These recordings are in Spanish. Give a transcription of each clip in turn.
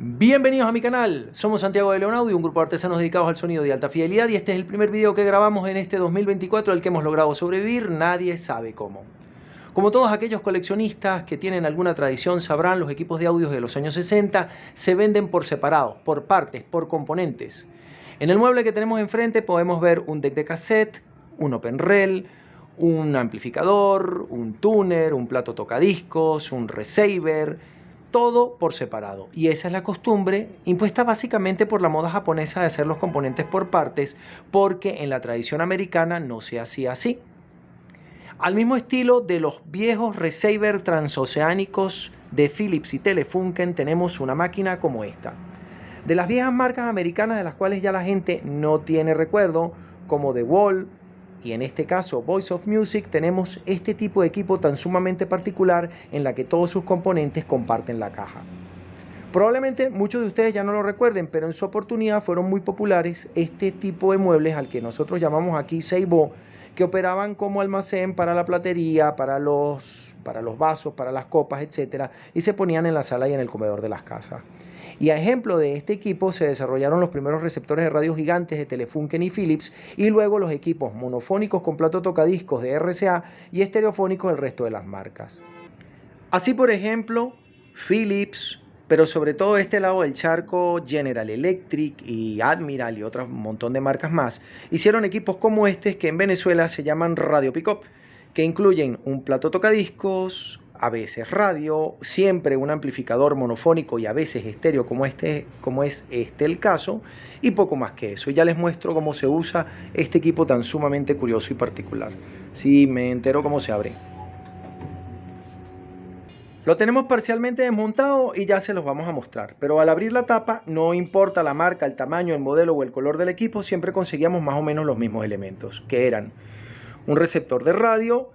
Bienvenidos a mi canal, somos Santiago de León Audio, un grupo de artesanos dedicados al sonido de alta fidelidad y este es el primer video que grabamos en este 2024 al que hemos logrado sobrevivir, nadie sabe cómo. Como todos aquellos coleccionistas que tienen alguna tradición sabrán, los equipos de audios de los años 60 se venden por separado, por partes, por componentes. En el mueble que tenemos enfrente podemos ver un deck de cassette, un open reel, un amplificador, un tuner, un plato tocadiscos, un receiver, todo por separado. Y esa es la costumbre impuesta básicamente por la moda japonesa de hacer los componentes por partes, porque en la tradición americana no se hacía así. Al mismo estilo de los viejos receiver transoceánicos de Philips y Telefunken, tenemos una máquina como esta. De las viejas marcas americanas de las cuales ya la gente no tiene recuerdo, como DeWalt, y en este caso Voice of Music, tenemos este tipo de equipo tan sumamente particular en la que todos sus componentes comparten la caja. Probablemente muchos de ustedes ya no lo recuerden, pero en su oportunidad fueron muy populares este tipo de muebles al que nosotros llamamos aquí Seibo, que operaban como almacén para la platería, para los vasos, para las copas, etc. Y se ponían en la sala y en el comedor de las casas. Y a ejemplo de este equipo se desarrollaron los primeros receptores de radio gigantes de Telefunken y Philips y luego los equipos monofónicos con plato tocadiscos de RCA y estereofónicos del resto de las marcas. Así por ejemplo, Philips, pero sobre todo este lado del charco, General Electric y Admiral y otro montón de marcas más, hicieron equipos como este que en Venezuela se llaman Radio Pickup, que incluyen un plato tocadiscos, a veces radio, siempre un amplificador monofónico y a veces estéreo como es este el caso, y poco más que eso. Ya les muestro cómo se usa este equipo tan sumamente curioso y particular. Sí, me entero cómo se abre. Lo tenemos parcialmente desmontado y ya se los vamos a mostrar, pero al abrir la tapa, no importa la marca, el tamaño, el modelo o el color del equipo, siempre conseguíamos más o menos los mismos elementos, que eran un receptor de radio,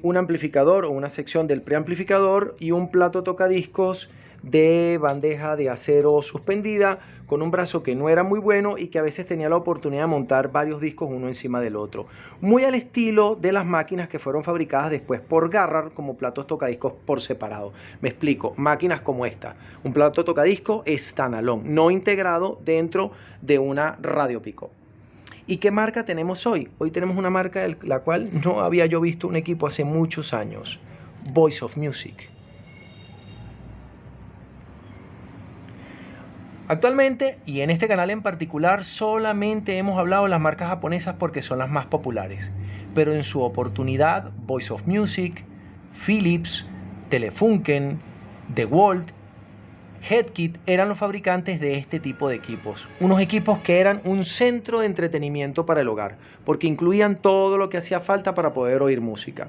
un amplificador o una sección del preamplificador y un plato tocadiscos de bandeja de acero suspendida con un brazo que no era muy bueno y que a veces tenía la oportunidad de montar varios discos uno encima del otro. Muy al estilo de las máquinas que fueron fabricadas después por Garrard como platos tocadiscos por separado. Me explico, máquinas como esta, un plato tocadiscos standalone, no integrado dentro de una radio pickup. ¿Y qué marca tenemos hoy? Hoy tenemos una marca de la cual no había yo visto un equipo hace muchos años. Voice of Music. Actualmente, y en este canal en particular, solamente hemos hablado de las marcas japonesas porque son las más populares. Pero en su oportunidad, Voice of Music, Philips, Telefunken, DeWalt, Headkit eran los fabricantes de este tipo de equipos. Unos equipos que eran un centro de entretenimiento para el hogar, porque incluían todo lo que hacía falta para poder oír música.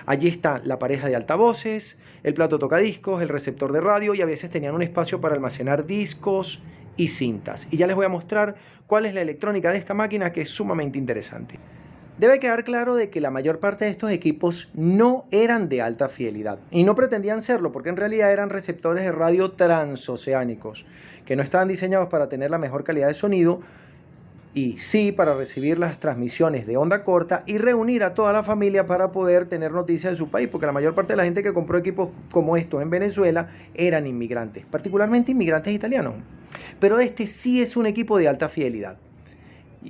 Allí está la pareja de altavoces, el plato tocadiscos, el receptor de radio y a veces tenían un espacio para almacenar discos y cintas. Y ya les voy a mostrar cuál es la electrónica de esta máquina, que es sumamente interesante. Debe quedar claro de que la mayor parte de estos equipos no eran de alta fidelidad y no pretendían serlo porque en realidad eran receptores de radio transoceánicos que no estaban diseñados para tener la mejor calidad de sonido y sí para recibir las transmisiones de onda corta y reunir a toda la familia para poder tener noticias de su país, porque la mayor parte de la gente que compró equipos como estos en Venezuela eran inmigrantes, particularmente inmigrantes italianos. Pero este sí es un equipo de alta fidelidad.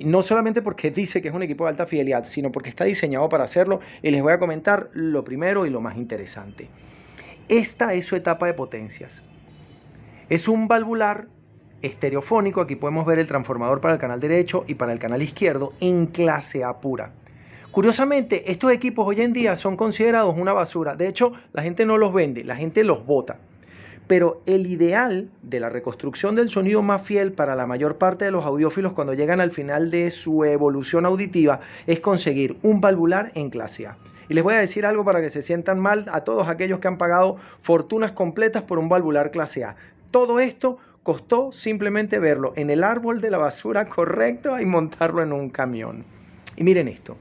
No solamente porque dice que es un equipo de alta fidelidad, sino porque está diseñado para hacerlo y les voy a comentar lo primero y lo más interesante. Esta es su etapa de potencias. Es un valvular estereofónico, aquí podemos ver el transformador para el canal derecho y para el canal izquierdo en clase A pura. Curiosamente, estos equipos hoy en día son considerados una basura. De hecho, la gente no los vende, la gente los bota. Pero el ideal de la reconstrucción del sonido más fiel para la mayor parte de los audiófilos cuando llegan al final de su evolución auditiva es conseguir un valvular en clase A. Y les voy a decir algo para que se sientan mal a todos aquellos que han pagado fortunas completas por un valvular clase A. Todo esto costó simplemente verlo en el árbol de la basura correcto y montarlo en un camión. Y miren esto.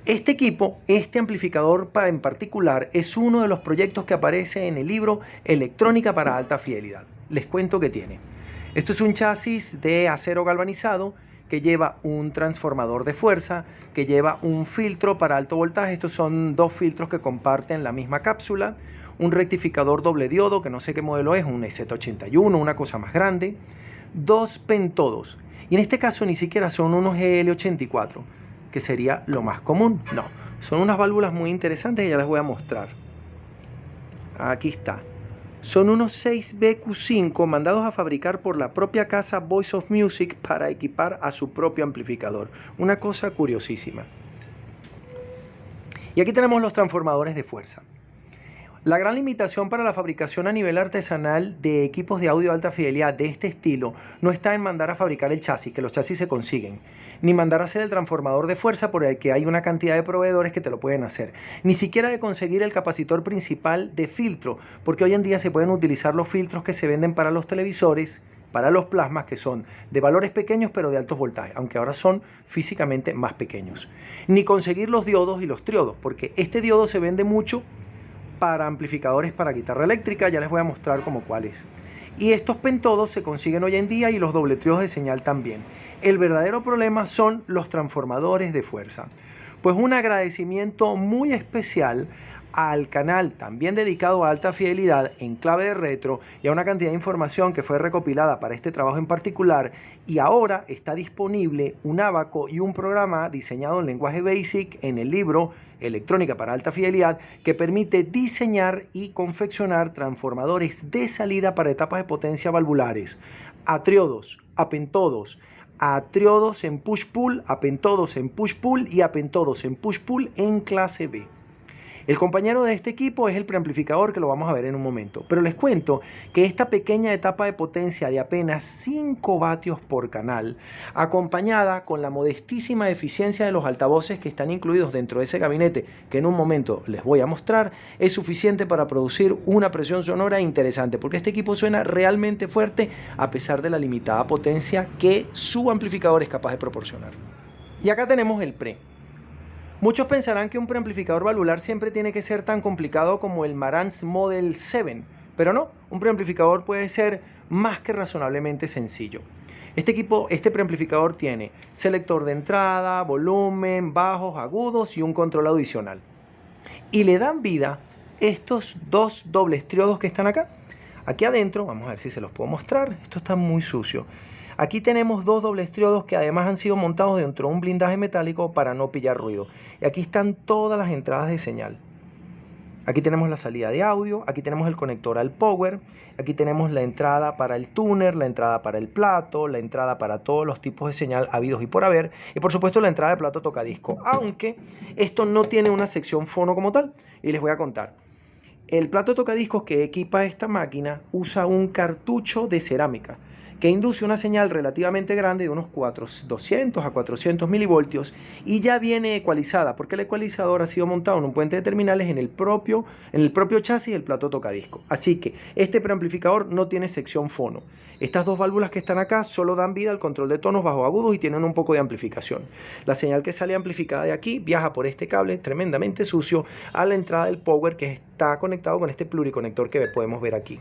Este equipo, este amplificador en particular, es uno de los proyectos que aparece en el libro Electrónica para alta fidelidad. Les cuento qué tiene. Esto es un chasis de acero galvanizado que lleva un transformador de fuerza, que lleva un filtro para alto voltaje. Estos son dos filtros que comparten la misma cápsula, un rectificador doble diodo, que no sé qué modelo es, un EZ81, una cosa más grande, 2 pentodos. Y en este caso ni siquiera son unos GL84, que sería lo más común. No, son unas válvulas muy interesantes y ya les voy a mostrar. Aquí está. Son unos 6BQ5 mandados a fabricar por la propia casa Voice of Music para equipar a su propio amplificador. Una cosa curiosísima. Y aquí tenemos los transformadores de fuerza. La gran limitación para la fabricación a nivel artesanal de equipos de audio de alta fidelidad de este estilo no está en mandar a fabricar el chasis, que los chasis se consiguen, ni mandar a hacer el transformador de fuerza, por el que hay una cantidad de proveedores que te lo pueden hacer, ni siquiera de conseguir el capacitor principal de filtro, porque hoy en día se pueden utilizar los filtros que se venden para los televisores, para los plasmas, que son de valores pequeños pero de altos voltajes, aunque ahora son físicamente más pequeños. Ni conseguir los diodos y los triodos, porque este diodo se vende mucho para amplificadores para guitarra eléctrica, ya les voy a mostrar como cuáles. Y estos pentodos se consiguen hoy en día y los doble triodos de señal también. El verdadero problema son los transformadores de fuerza. Pues un agradecimiento muy especial al canal también dedicado a alta fidelidad en clave de retro y a una cantidad de información que fue recopilada para este trabajo en particular, y ahora está disponible un ábaco y un programa diseñado en lenguaje BASIC en el libro Electrónica para alta fidelidad, que permite diseñar y confeccionar transformadores de salida para etapas de potencia valvulares, a triodos, a pentodos, a triodos en push-pull, a pentodos en push-pull y a pentodos en push-pull en clase B. El compañero de este equipo es el preamplificador, que lo vamos a ver en un momento. Pero les cuento que esta pequeña etapa de potencia de apenas 5 vatios por canal, acompañada con la modestísima eficiencia de los altavoces que están incluidos dentro de ese gabinete, que en un momento les voy a mostrar, es suficiente para producir una presión sonora interesante, porque este equipo suena realmente fuerte a pesar de la limitada potencia que su amplificador es capaz de proporcionar. Y acá tenemos el pre. Muchos pensarán que un preamplificador valvular siempre tiene que ser tan complicado como el Marantz Model 7, pero no, un preamplificador puede ser más que razonablemente sencillo. Este preamplificador tiene selector de entrada, volumen, bajos, agudos y un control adicional. Y le dan vida estos dos dobles triodos que están acá. Aquí adentro, vamos a ver si se los puedo mostrar, esto está muy sucio. Aquí tenemos dos dobles triodos que además han sido montados dentro de un blindaje metálico para no pillar ruido. Y aquí están todas las entradas de señal. Aquí tenemos la salida de audio, aquí tenemos el conector al power, aquí tenemos la entrada para el tuner, la entrada para el plato, la entrada para todos los tipos de señal habidos y por haber, y por supuesto la entrada de plato tocadisco, aunque esto no tiene una sección fono como tal, y les voy a contar. El plato tocadiscos que equipa esta máquina usa un cartucho de cerámica que induce una señal relativamente grande de unos 200 a 400 milivoltios y ya viene ecualizada, porque el ecualizador ha sido montado en un puente de terminales en el propio chasis del plato tocadisco. Así que este preamplificador no tiene sección fono. Estas dos válvulas que están acá solo dan vida al control de tonos bajo agudos y tienen un poco de amplificación. La señal que sale amplificada de aquí viaja por este cable tremendamente sucio a la entrada del power, que está conectado con este pluriconector que podemos ver aquí.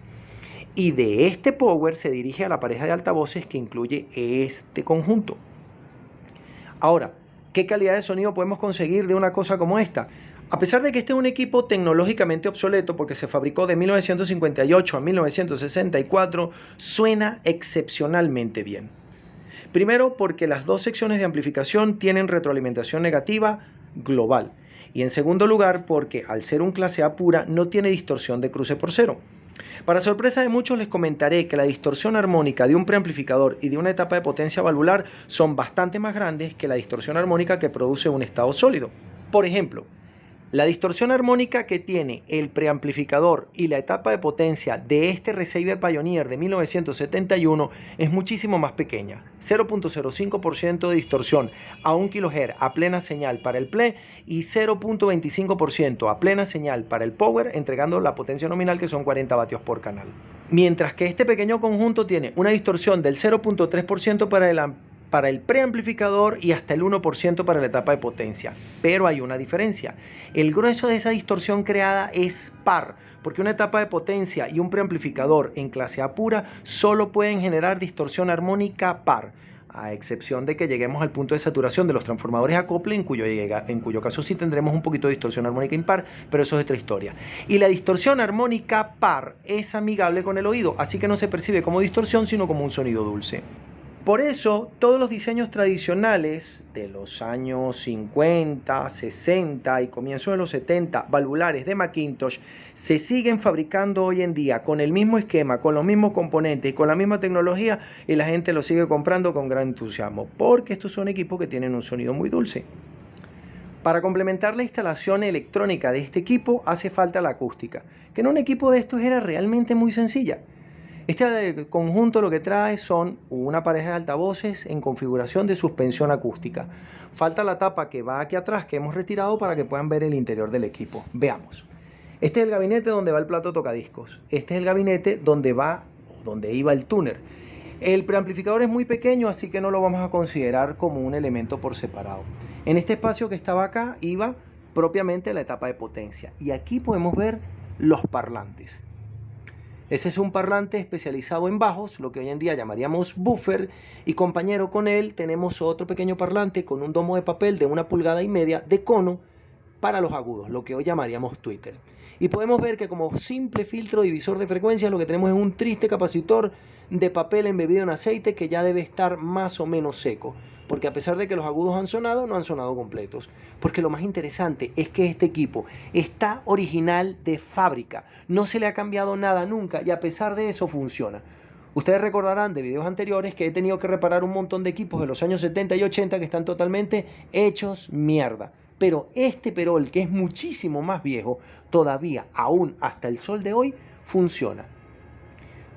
Y de este power se dirige a la pareja de altavoces que incluye este conjunto. Ahora, ¿qué calidad de sonido podemos conseguir de una cosa como esta? A pesar de que este es un equipo tecnológicamente obsoleto porque se fabricó de 1958 a 1964, suena excepcionalmente bien. Primero, porque las dos secciones de amplificación tienen retroalimentación negativa global. Y en segundo lugar, porque al ser un clase A pura no tiene distorsión de cruce por cero. Para sorpresa de muchos, les comentaré que la distorsión armónica de un preamplificador y de una etapa de potencia valvular son bastante más grandes que la distorsión armónica que produce un estado sólido. Por ejemplo, la distorsión armónica que tiene el preamplificador y la etapa de potencia de este Receiver Pioneer de 1971 es muchísimo más pequeña, 0.05% de distorsión a 1 kHz a plena señal para el PLE y 0.25% a plena señal para el Power, entregando la potencia nominal que son 40 vatios por canal. Mientras que este pequeño conjunto tiene una distorsión del 0.3% para el preamplificador y hasta el 1% para la etapa de potencia. Pero hay una diferencia. El grueso de esa distorsión creada es par, porque una etapa de potencia y un preamplificador en clase A pura solo pueden generar distorsión armónica par. a excepción de que lleguemos al punto de saturación de los transformadores acople, en cuyo caso sí tendremos un poquito de distorsión armónica impar, pero eso es otra historia. Y la distorsión armónica par es amigable con el oído, así que no se percibe como distorsión, sino como un sonido dulce. Por eso, todos los diseños tradicionales de los años 50, 60 y comienzos de los 70, valvulares de McIntosh, se siguen fabricando hoy en día con el mismo esquema, con los mismos componentes y con la misma tecnología, y la gente los sigue comprando con gran entusiasmo, porque estos son equipos que tienen un sonido muy dulce. Para complementar la instalación electrónica de este equipo hace falta la acústica, que en un equipo de estos era realmente muy sencilla. Este conjunto lo que trae son una pareja de altavoces en configuración de suspensión acústica. Falta la tapa que va aquí atrás, que hemos retirado para que puedan ver el interior del equipo. Veamos. Este es el gabinete donde va el plato tocadiscos. Este es el gabinete donde iba el tuner. El preamplificador es muy pequeño, así que no lo vamos a considerar como un elemento por separado. En este espacio que estaba acá iba propiamente la etapa de potencia. Y aquí podemos ver los parlantes. Ese es un parlante especializado en bajos, lo que hoy en día llamaríamos buffer, y compañero con él tenemos otro pequeño parlante con un domo de papel de 1,5 pulgadas de cono para los agudos, lo que hoy llamaríamos tweeter. Y podemos ver que como simple filtro divisor de frecuencias lo que tenemos es un triste capacitor de papel embebido en aceite que ya debe estar más o menos seco, porque a pesar de que los agudos han sonado, no han sonado completos. Porque lo más interesante es que este equipo está original de fábrica, no se le ha cambiado nada nunca y a pesar de eso funciona. Ustedes recordarán de videos anteriores que he tenido que reparar un montón de equipos de los años 70 y 80 que están totalmente hechos mierda. Pero este Perol, que es muchísimo más viejo, todavía, aún hasta el sol de hoy, funciona.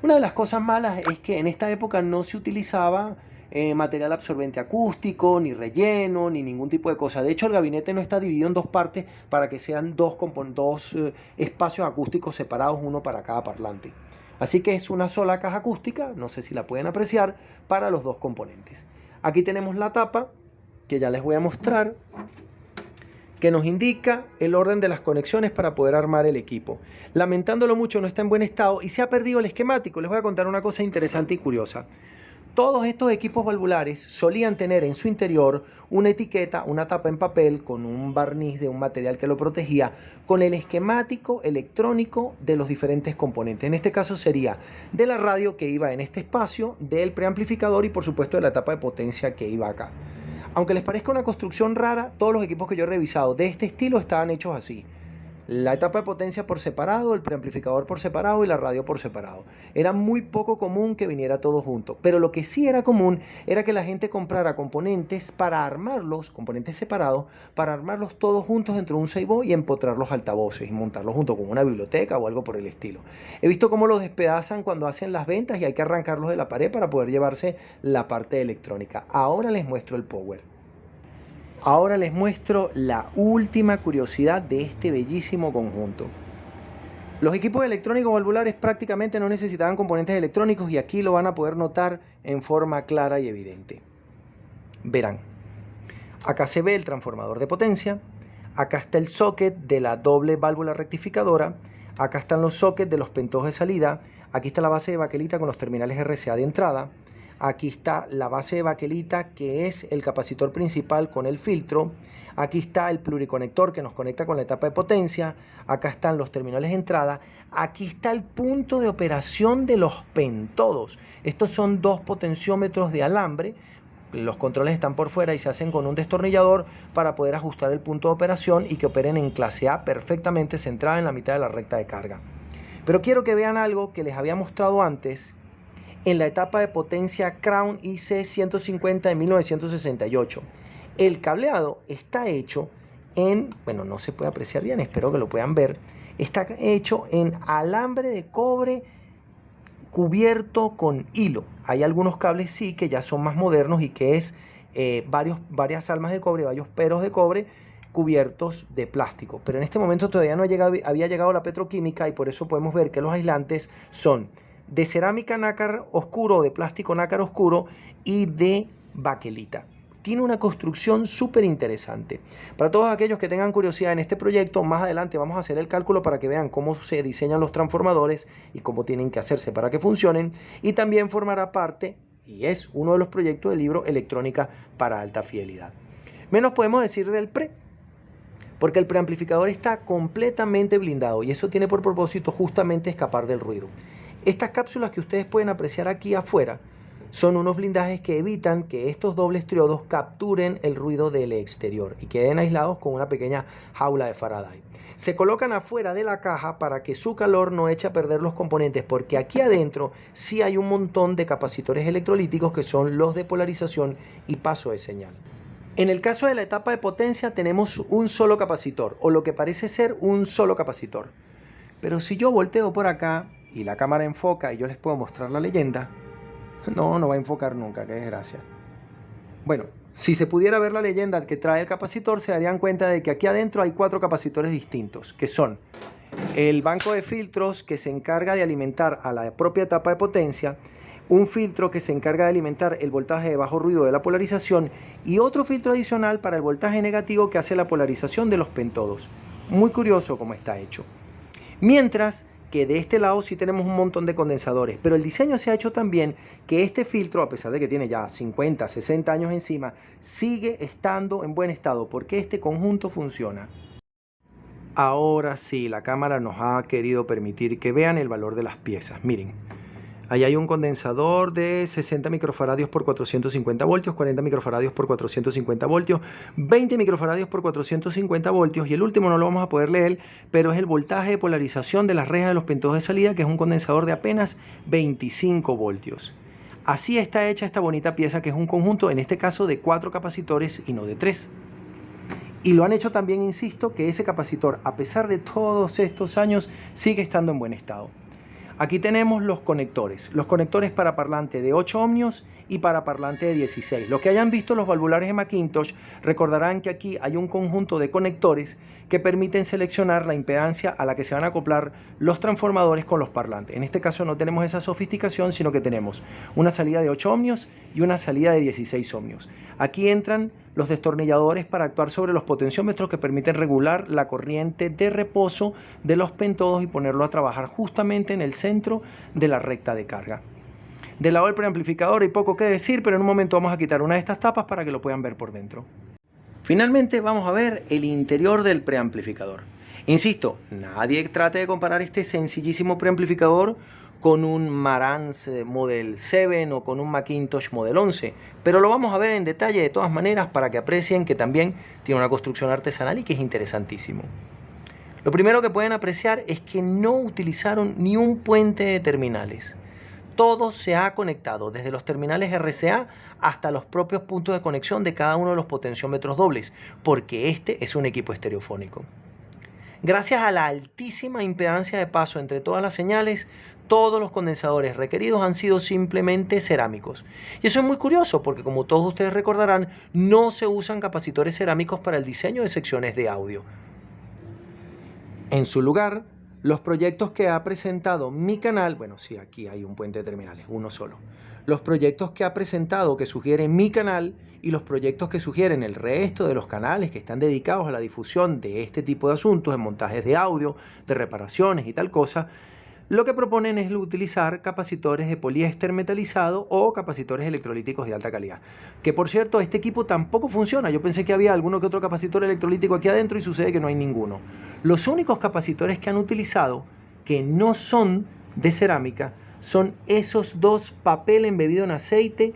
Una de las cosas malas es que en esta época no se utilizaba material absorbente acústico, ni relleno, ni ningún tipo de cosa. De hecho, el gabinete no está dividido en dos partes para que sean dos espacios acústicos separados, uno para cada parlante. Así que es una sola caja acústica, no sé si la pueden apreciar, para los dos componentes. Aquí tenemos la tapa, que ya les voy a mostrar, que nos indica el orden de las conexiones para poder armar el equipo. Lamentándolo mucho, no está en buen estado y se ha perdido el esquemático. Les voy a contar una cosa interesante y curiosa. Todos estos equipos valvulares solían tener en su interior una etiqueta, una tapa en papel con un barniz de un material que lo protegía, con el esquemático electrónico de los diferentes componentes. En este caso sería de la radio que iba en este espacio, del preamplificador y por supuesto de la tapa de potencia que iba acá. Aunque les parezca una construcción rara, todos los equipos que yo he revisado de este estilo estaban hechos así. La etapa de potencia por separado, el preamplificador por separado y la radio por separado. Era muy poco común que viniera todo junto, pero lo que sí era común era que la gente comprara componentes para armarlos, componentes separados, para armarlos todos juntos dentro de un Seibo y empotrar los altavoces y montarlos junto con una biblioteca o algo por el estilo. He visto cómo los despedazan cuando hacen las ventas y hay que arrancarlos de la pared para poder llevarse la parte electrónica. Ahora les muestro el power. Ahora les muestro la última curiosidad de este bellísimo conjunto. Los equipos electrónicos valvulares prácticamente no necesitaban componentes electrónicos y aquí lo van a poder notar en forma clara y evidente. Verán, acá se ve el transformador de potencia, acá está el socket de la doble válvula rectificadora, acá están los sockets de los pentos de salida, aquí está la base de baquelita con los terminales RCA de entrada. Aquí está la base de baquelita que es el capacitor principal con el filtro. Aquí está el pluriconector que nos conecta con la etapa de potencia. Acá están los terminales de entrada. Aquí está el punto de operación de los pentodos. Estos son dos potenciómetros de alambre. Los controles están por fuera y se hacen con un destornillador para poder ajustar el punto de operación y que operen en clase A perfectamente centrada en la mitad de la recta de carga. Pero quiero que vean algo que les había mostrado antes en la etapa de potencia Crown IC150 de 1968. El cableado está hecho en, bueno, no se puede apreciar bien, espero que lo puedan ver, está hecho en alambre de cobre cubierto con hilo. Hay algunos cables sí que ya son más modernos y que es varias almas de cobre, varios peros de cobre cubiertos de plástico, pero en este momento todavía no había llegado la petroquímica y por eso podemos ver que los aislantes son de cerámica nácar oscuro o de plástico nácar oscuro y de baquelita. Tiene una construcción súper interesante. Para todos aquellos que tengan curiosidad en este proyecto, más adelante vamos a hacer el cálculo para que vean cómo se diseñan los transformadores y cómo tienen que hacerse para que funcionen. Y también formará parte, y es uno de los proyectos del libro Electrónica para alta fidelidad. Menos podemos decir del pre, porque el preamplificador está completamente blindado y eso tiene por propósito justamente escapar del ruido. Estas cápsulas que ustedes pueden apreciar aquí afuera son unos blindajes que evitan que estos dobles triodos capturen el ruido del exterior y queden aislados con una pequeña jaula de Faraday. Se colocan afuera de la caja para que su calor no eche a perder los componentes, porque aquí adentro sí hay un montón de capacitores electrolíticos que son los de polarización y paso de señal. En el caso de la etapa de potencia tenemos un solo capacitor, o lo que parece ser un solo capacitor. Pero si yo volteo por acá y la cámara enfoca y yo les puedo mostrar la leyenda, no va a enfocar nunca, qué desgracia. Bueno, si se pudiera ver la leyenda que trae el capacitor, se darían cuenta de que aquí adentro hay 4 capacitores distintos, que son el banco de filtros que se encarga de alimentar a la propia etapa de potencia, un filtro que se encarga de alimentar el voltaje de bajo ruido de la polarización y otro filtro adicional para el voltaje negativo que hace la polarización de los pentodos. Muy curioso cómo está hecho. Mientras que de este lado sí tenemos un montón de condensadores, pero el diseño se ha hecho también que este filtro, a pesar de que tiene ya 50, 60 años encima, sigue estando en buen estado porque este conjunto funciona. Ahora sí, la cámara nos ha querido permitir que vean el valor de las piezas. Miren, ahí hay un condensador de 60 microfaradios por 450 voltios, 40 microfaradios por 450 voltios, 20 microfaradios por 450 voltios y el último no lo vamos a poder leer, pero es el voltaje de polarización de las rejas de los pentodos de salida, que es un condensador de apenas 25 voltios. Así está hecha esta bonita pieza, que es un conjunto, en este caso, de 4 capacitores y no de 3. Y lo han hecho también, insisto, que ese capacitor, a pesar de todos estos años, sigue estando en buen estado. Aquí tenemos los conectores para parlante de 8 ohmios y para parlante de 16. Los que hayan visto los valvulares de Macintosh recordarán que aquí hay un conjunto de conectores que permiten seleccionar la impedancia a la que se van a acoplar los transformadores con los parlantes. En este caso no tenemos esa sofisticación, sino que tenemos una salida de 8 ohmios y una salida de 16 ohmios. Aquí entran los destornilladores para actuar sobre los potenciómetros que permiten regular la corriente de reposo de los pentodos y ponerlo a trabajar justamente en el centro de la recta de carga. Del lado del preamplificador hay poco que decir, pero en un momento vamos a quitar una de estas tapas para que lo puedan ver por dentro. Finalmente vamos a ver el interior del preamplificador. Insisto, nadie trate de comparar este sencillísimo preamplificador con un Marantz Model 7 o con un Macintosh Model 11, pero lo vamos a ver en detalle de todas maneras para que aprecien que también tiene una construcción artesanal y que es interesantísimo. Lo primero que pueden apreciar es que no utilizaron ni un puente de terminales. Todo se ha conectado desde los terminales RCA hasta los propios puntos de conexión de cada uno de los potenciómetros dobles, porque este es un equipo estereofónico. Gracias a la altísima impedancia de paso entre todas las señales, todos los condensadores requeridos han sido simplemente cerámicos. Y eso es muy curioso porque, como todos ustedes recordarán, no se usan capacitores cerámicos para el diseño de secciones de audio. En su lugar, los proyectos que ha presentado mi canal, bueno, sí, aquí hay un puente de terminales, uno solo. Los proyectos que ha presentado, que sugieren mi canal, y los proyectos que sugieren el resto de los canales que están dedicados a la difusión de este tipo de asuntos, de montajes de audio, de reparaciones y tal cosa, lo que proponen es utilizar capacitores de poliéster metalizado o capacitores electrolíticos de alta calidad. Que por cierto, este equipo tampoco funciona. Yo pensé que había alguno que otro capacitor electrolítico aquí adentro y sucede que no hay ninguno. Los únicos capacitores que han utilizado, que no son de cerámica, son esos dos papel embebido en aceite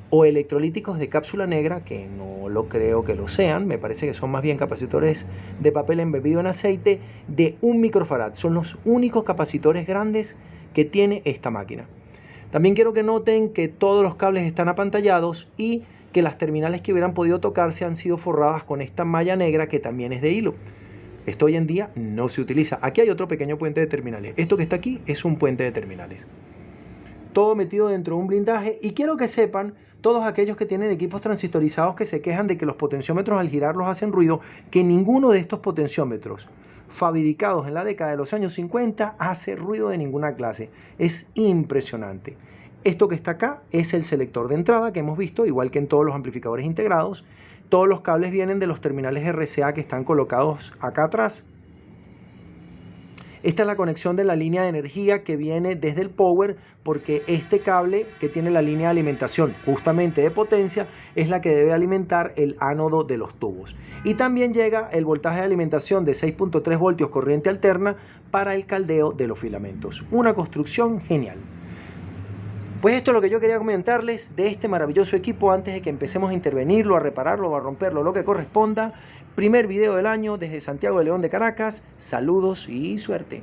o electrolíticos de cápsula negra, que no lo creo que lo sean, me parece que son más bien capacitores de papel embebido en aceite de 1 microfarad. Son los únicos capacitores grandes que tiene esta máquina. También quiero que noten que todos los cables están apantallados y que las terminales que hubieran podido tocarse han sido forradas con esta malla negra que también es de hilo. Esto hoy en día no se utiliza. Aquí hay otro pequeño puente de terminales. Esto que está aquí es un puente de terminales. Todo metido dentro de un blindaje, y quiero que sepan todos aquellos que tienen equipos transistorizados que se quejan de que los potenciómetros al girarlos hacen ruido, que ninguno de estos potenciómetros fabricados en la década de los años 50 hace ruido de ninguna clase. Es impresionante. Esto que está acá es el selector de entrada que hemos visto, igual que en todos los amplificadores integrados. Todos los cables vienen de los terminales RCA que están colocados acá atrás. Esta es la conexión de la línea de energía que viene desde el power, porque este cable que tiene la línea de alimentación justamente de potencia es la que debe alimentar el ánodo de los tubos. Y también llega el voltaje de alimentación de 6.3 voltios corriente alterna para el caldeo de los filamentos. Una construcción genial. Pues esto es lo que yo quería comentarles de este maravilloso equipo antes de que empecemos a intervenirlo, a repararlo, a romperlo, lo que corresponda. Primer video del año desde Santiago de León de Caracas. Saludos y suerte.